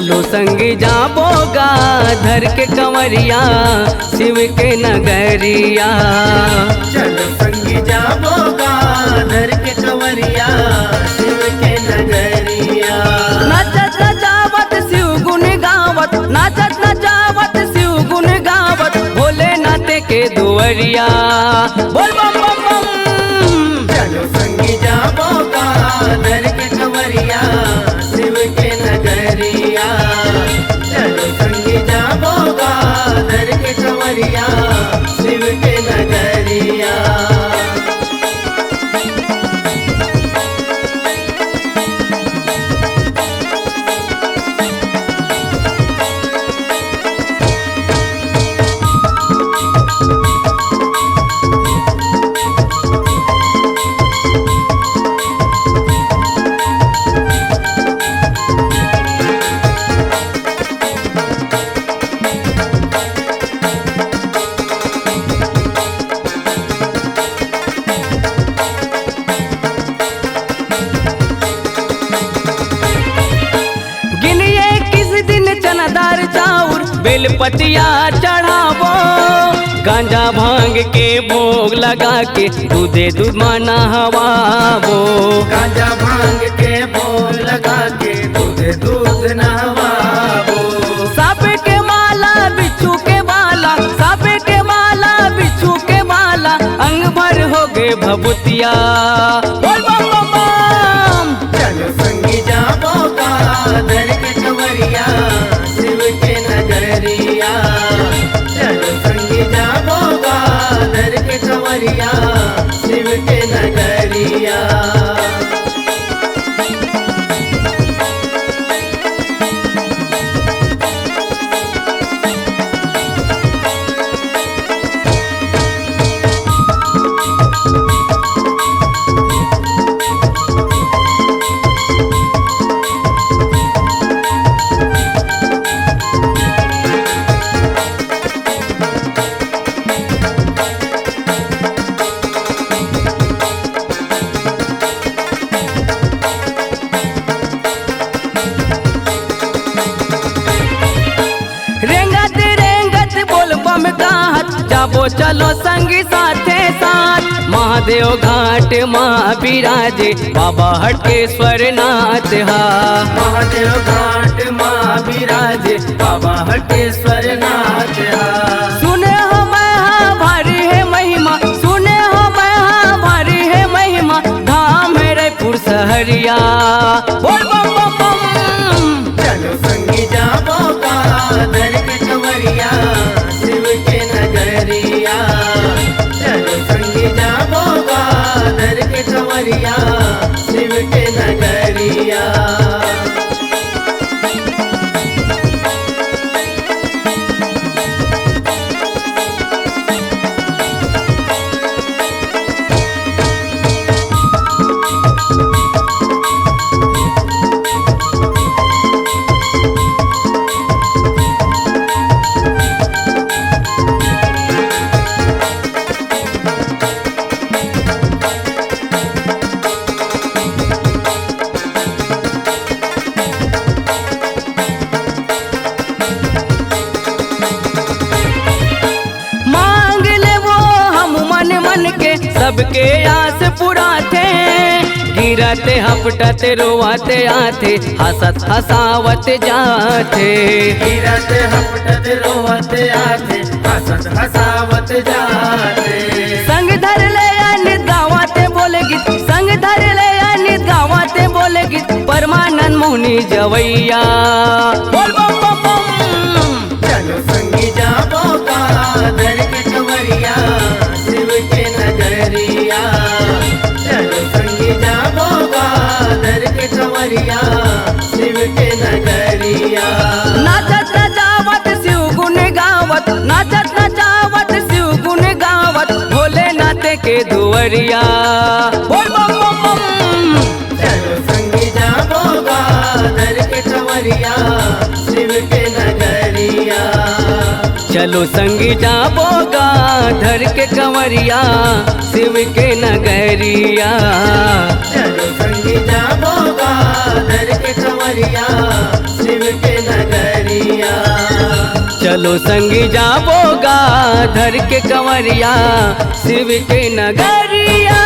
चलो संगी जाबोगा धर के कंवरिया शिव के नगरिया। चलो संगी जाबोगा धर के कंवरिया शिव के नगरिया। नाचत नचावत शिव गुण गावत, नाचत नचावत शिव गुण गावत, भोलेनाथ के दुआरिया। बोल बम बम बम। चलो संगी जाबोगा धर के कंवरिया शिव के नगरिया। चलो संगी जाबोगा धर के कंवरिया शिव के नगरिया। गिनिए किस दिन चनादार चाउर बेलपतिया चढ़ावो, गांजा भांग के भोग लगा के दूधे दूध माना हवावो। गांजा भांग के भोग लगा के दूध नहवाबो। सापे के माला बिच्छू के बाला, सापे के माला बिच्छू के बाला, अंग भर हो गए भभूतिया। बोल बम बम बम। चलो संगी जाबोगा धर के कंवरिया शिव के नगरिया। चलो संगी जाबोगा धर के कंवरिया शिव के नगरिया। रेंगत रेंगत बोल बम गाहत, जाबो चलो संगी साथे साथ। महादेव घाट माँ बिराजे बाबा हटकेश्वर नाथ हा। महादेव घाट माँ विराजे बाबा हटेश्वर नाथ। सुने हो मैं भारी है महिमा, सुने हो मैं भारी है महिमा, धाम है रायपुर सहरिया। बोल बम बम बम। चलो संगी जाबोगा धर के कंवरिया शिव के नगरिया। चलो संगी जाबोगा धर के कंवरिया शिव के नगरिया। मांग ले वो हम मन मन के सबके आस पुराते, गिरते हपटते रोवाते आते, हंसत हंसावत जाते। गिरत हपटत रोवत आते, हंसत हंसावत जाते। संग धर ले अनित गावाते बोले गीत, संग धर ले अनित गावाते बोले गीत, परमानंद मुनि जवैया। बोल बम बम बम। चलो संगी जाबोगा धर के कंवरिया शिव के नगरिया। चलो संगी जाबोगा धर के कंवरिया शिव के नगरिया। नाचत नचावत शिव गुण गावत, नाचत नचावत शिव गुण गावत, भोलेनाथ के दुआरिया। बोल बम बम बम। चलो संगी जाबोगा धर के कंवरिया शिव के नगरिया। चलो संगी जाबोगा धर के कंवरिया शिव के नगरिया। चलो संगी संगी जाबोगा धर के कंवरिया शिव के नगरिया। चलो संगी जाबोगा धर के कंवरिया शिव के नगरिया।